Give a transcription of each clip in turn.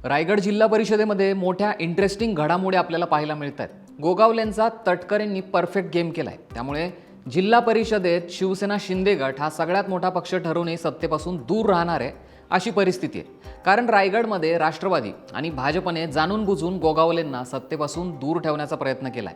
रायगड जिल्हा परिषदेमध्ये मोठ्या इंटरेस्टिंग घडामोडी आपल्याला पाहायला मिळतात। गोगावलेंचा तटकरेंनी परफेक्ट गेम केलाय। त्यामुळे जिल्हा परिषदेत शिवसेना शिंदे गट हा सगळ्यात मोठा पक्ष ठरूनही सत्तेपासून दूर राहणार आहे अशी परिस्थिती आहे। कारण रायगडमध्ये राष्ट्रवादी आणि भाजपने जाणून बुजून गोगावलेंना सत्तेपासून दूर ठेवण्याचा प्रयत्न केलाय।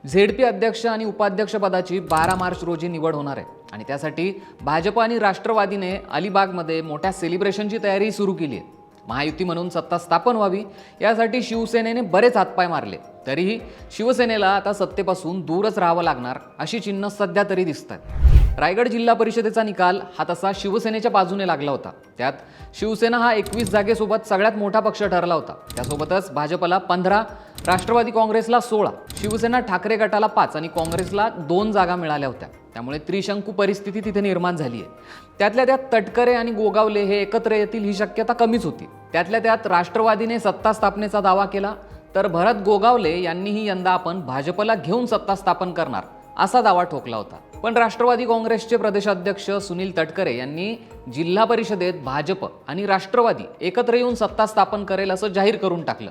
झेडपी अध्यक्ष आणि उपाध्यक्ष पदाची 12 मार्च रोजी निवड होणार आहे आणि त्यासाठी भाजप आणि राष्ट्रवादीने अलिबागमध्ये मोठ्या सेलिब्रेशनची तयारी सुरू केली आहे। महायुती म्हणून सत्ता स्थापन व्हावी यासाठी शिवसेनेने बरेच हातपाय मारले, तरीही शिवसेनेला आता सत्तेपासून दूरच राहावं लागणार अशी चिन्ह सध्या तरी दिसतात। रायगड जिल्हा परिषदेचा निकाल हा तसा शिवसेनेच्या बाजूने लागला होता। त्यात शिवसेना हा 21 जागेसोबत सगळ्यात मोठा पक्ष ठरला होता। त्यासोबतच भाजपला 15, राष्ट्रवादी काँग्रेसला 16, शिवसेना ठाकरे गटाला 5 आणि काँग्रेसला 2 जागा मिळाल्या होत्या। त्यामुळे त्रिशंकू परिस्थिती तिथे निर्माण झाली आहे। त्यातल्या त्यात तटकरे आणि गोगावले हे एकत्र येतील ही शक्यता कमीच होती। त्यातल्या त्यात राष्ट्रवादीने सत्ता स्थापनेचा दावा केला, तर भरत गोगावले यांनीही यंदा आपण भाजपला घेऊन सत्ता स्थापन करणार असा दावा ठोकला होता। पण राष्ट्रवादी काँग्रेसचे प्रदेशाध्यक्ष सुनील तटकरे यांनी जिल्हा परिषदेत भाजप आणि राष्ट्रवादी एकत्र येऊन सत्ता स्थापन करेल असं जाहीर करून टाकलं।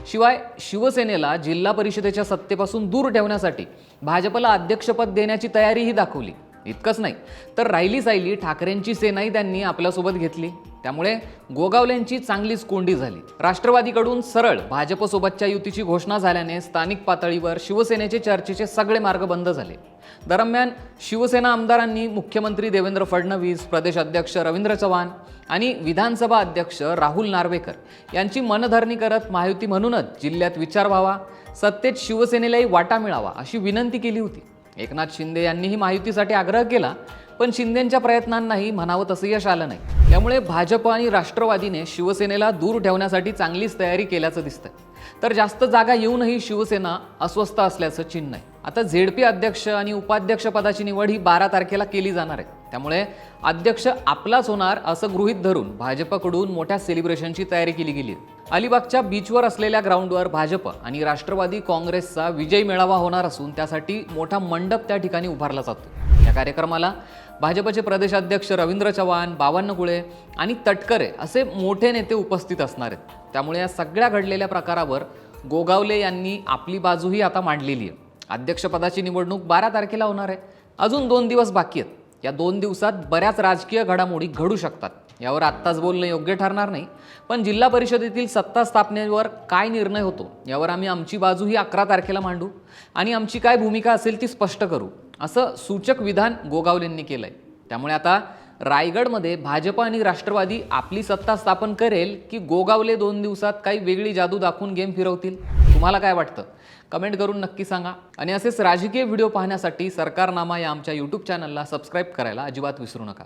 शिवाय शिवसेनेला जिल्हा परिषदेच्या सत्तेपासून दूर ठेवण्यासाठी भाजपला अध्यक्षपद देण्याची तयारीही दाखवली। इतकंच नाही तर राहिली सायली ठाकरेंची सेनाही त्यांनी आपल्यासोबत घेतली। त्यामुळे गोगावलेंची चांगलीच कोंडी झाली। राष्ट्रवादीकडून सरळ भाजपसोबतच्या युतीची घोषणा झाल्याने स्थानिक पातळीवर शिवसेनेचे चर्चेचे सगळे मार्ग बंद झाले। दरम्यान शिवसेना आमदारांनी मुख्यमंत्री देवेंद्र फडणवीस, प्रदेश अध्यक्ष रवींद्र चव्हाण आणि विधानसभा अध्यक्ष राहुल नार्वेकर यांची मनधरणी करत महायुती म्हणूनच जिल्ह्यात विचार व्हावा, सत्तेत शिवसेनेलाही वाटा मिळावा अशी विनंती केली होती। एकनाथ शिंदे यांनीही महायुतीसाठी आग्रह केला, पण शिंदेंच्या प्रयत्नांनाही म्हणावं तसं यश आलं नाही। त्यामुळे भाजप आणि राष्ट्रवादीने शिवसेनेला दूर ठेवण्यासाठी चांगलीच तयारी केल्याचं दिसतंय। तर जास्त जागा येऊनही शिवसेना अस्वस्थ असल्याचं चिन्ह आहे। आता झेडपी अध्यक्ष आणि उपाध्यक्ष पदाची निवड ही 12 तारखेला केली जाणार आहे। त्यामुळे अध्यक्ष आपलाच होणार असं गृहीत धरून भाजपकडून मोठ्या सेलिब्रेशनची तयारी केली गेली आहे। अलिबागच्या बीचवर असलेल्या ग्राउंडवर भाजप आणि राष्ट्रवादी काँग्रेसचा विजय मेळावा होणार असून त्यासाठी मोठा मंडप त्या ठिकाणी उभारला जातो। या कार्यक्रमाला भाजपचे प्रदेशाध्यक्ष रवींद्र चव्हाण, बावन्नकुळे आणि तटकरे असे मोठे नेते उपस्थित असणार आहेत। त्यामुळे या सगळ्या घडलेल्या प्रकारावर गोगावले यांनी आपली बाजूही आता मांडलेली आहे। अध्यक्षपदाची निवडणूक 12 तारखेला होणार आहे। अजून 2 दिवस बाकी आहेत। या 2 दिवसात बऱ्याच राजकीय घडामोडी घडू शकतात। यावर आत्ताच बोलणं योग्य ठरणार नाही, पण जिल्हा परिषदेतील सत्ता स्थापनेवर काय निर्णय होतो यावर आम्ही आमची बाजू ही 11 तारखेला मांडू आणि आमची काय भूमिका असेल ती स्पष्ट करू असं सूचक विधान गोगावलेंनी केलंय। त्यामुळे आता रायगडमध्ये भाजप आणि राष्ट्रवादी आपली सत्ता स्थापन करेल की गोगावले 2 दिवसात काही वेगळी जादू दाखवून गेम फिरवतील? तुम्हाला काय वाटतं? कमेंट करून नक्की सांगा आणि असेच राजकीय व्हिडिओ पाहण्यासाठी सरकारनामा या आमच्या YouTube चॅनलला सबस्क्राईब करायला अजिबात विसरू नका।